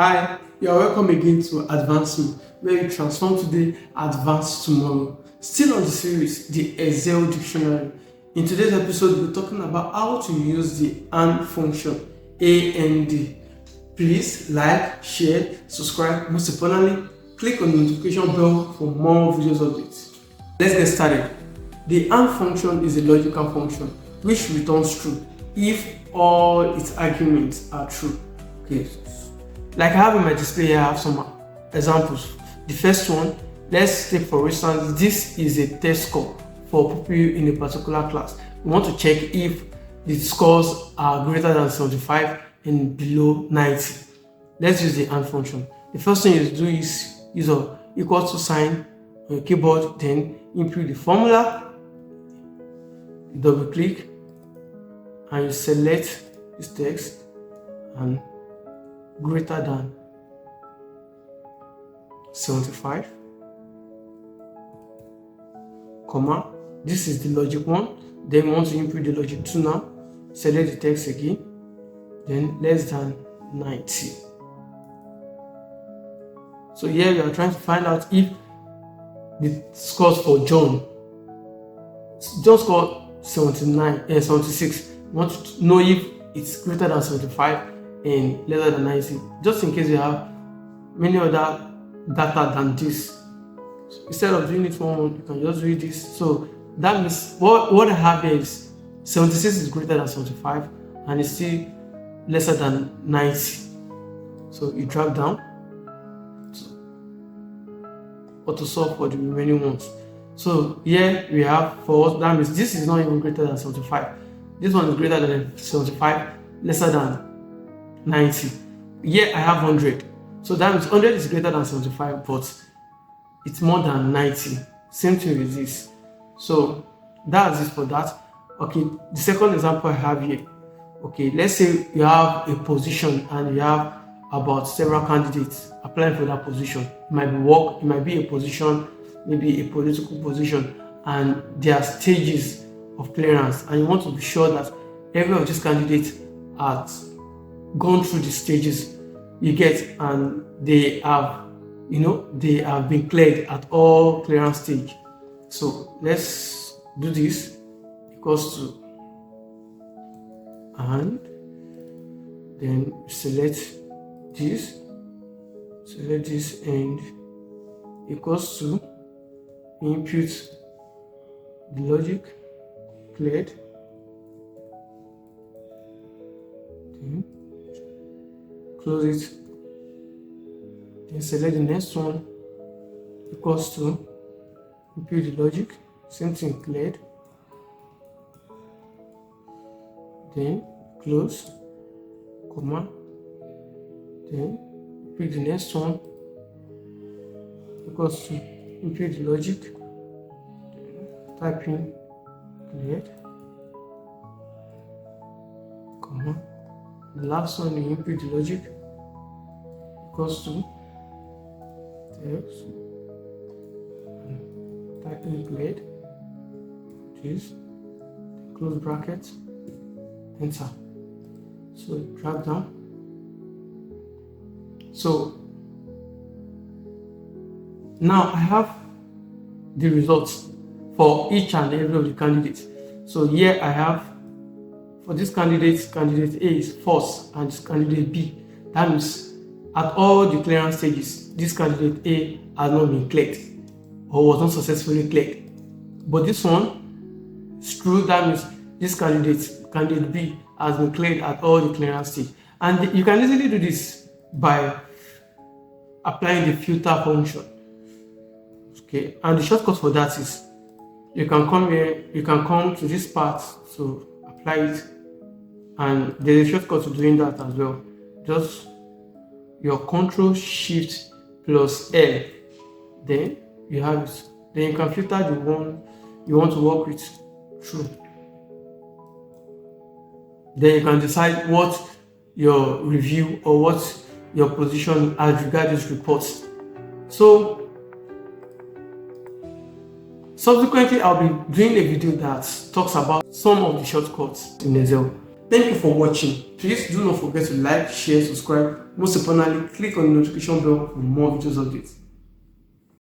Hi, you are welcome again to Advancement, where you transform today, advance tomorrow. Still on the series, the Excel Dictionary. In today's episode, we're talking about how to use the AND function, AND. Please like, share, subscribe, most importantly, click on the notification bell for more videos updates. Let's get started. The AND function is a logical function which returns true if all its arguments are true. Okay. Like I have in my display here, I have some examples. The first one, let's take for instance, this is a test score for people in a particular class. We want to check if the scores are greater than 75 and below 90. Let's use the AND function. The first thing you do is use a equal to sign on your keyboard, then input the formula, double click, and you select this text and greater than 75, comma, this is the logic 1, then we want to input the logic 2 now, select the text again, then less than 90. So here we are trying to find out if the scores for John scored 76. We want to know if it's greater than 75 and lesser than 90, just in case you have many other data than this. So instead of doing it one, you can just read this. So that means what I have here is 76 is greater than 75 and it's still lesser than 90. So you drag down or to solve for the remaining ones. So here we have for us, that means this is not even greater than 75. This one is greater than 75, lesser than 90. Here I have 100. So that means 100 is greater than 75, but it's more than 90. Same thing with this. So that's it for that. Okay, the second example I have here. Okay, let's say you have a position and you have about several candidates applying for that position. It might be work, it might be a position, maybe a political position, and there are stages of clearance, and you want to be sure that every of these candidates has gone through the stages you get, and they have been cleared at all clearance stage. So let's do this. Equals to, and then select this and equals to, input the logic cleared, then close it, then select the next one, equals to, input the logic, same thing, cleared, then close, comma, then input the next one, equals to, input the logic, type in cleared, comma, the last one you input the logic, equals to text, type in cleared, this, close bracket, enter. So drag down. So now I have the results for each and every of the candidates. So here I have, for this candidate A is false and this candidate B. That means at all the clearance stages, this candidate A has not been cleared or was not successfully cleared. But this one is true. That means this candidate B has been cleared at all the clearance stage. And you can easily do this by applying the filter function. Okay, and the shortcut for that is you can come here, you can come to this part to apply it, and there's a shortcut to doing that as well. Just your Control Shift plus L, then you have it. Then you can filter the one you want to work with through. Then you can decide what your review or what your position as regards these reports. So subsequently, I'll be doing a video that talks about some of the shortcuts in Excel. Thank you for watching. Please do not forget to like, share, subscribe. Most importantly, click on the notification bell for more videos updates.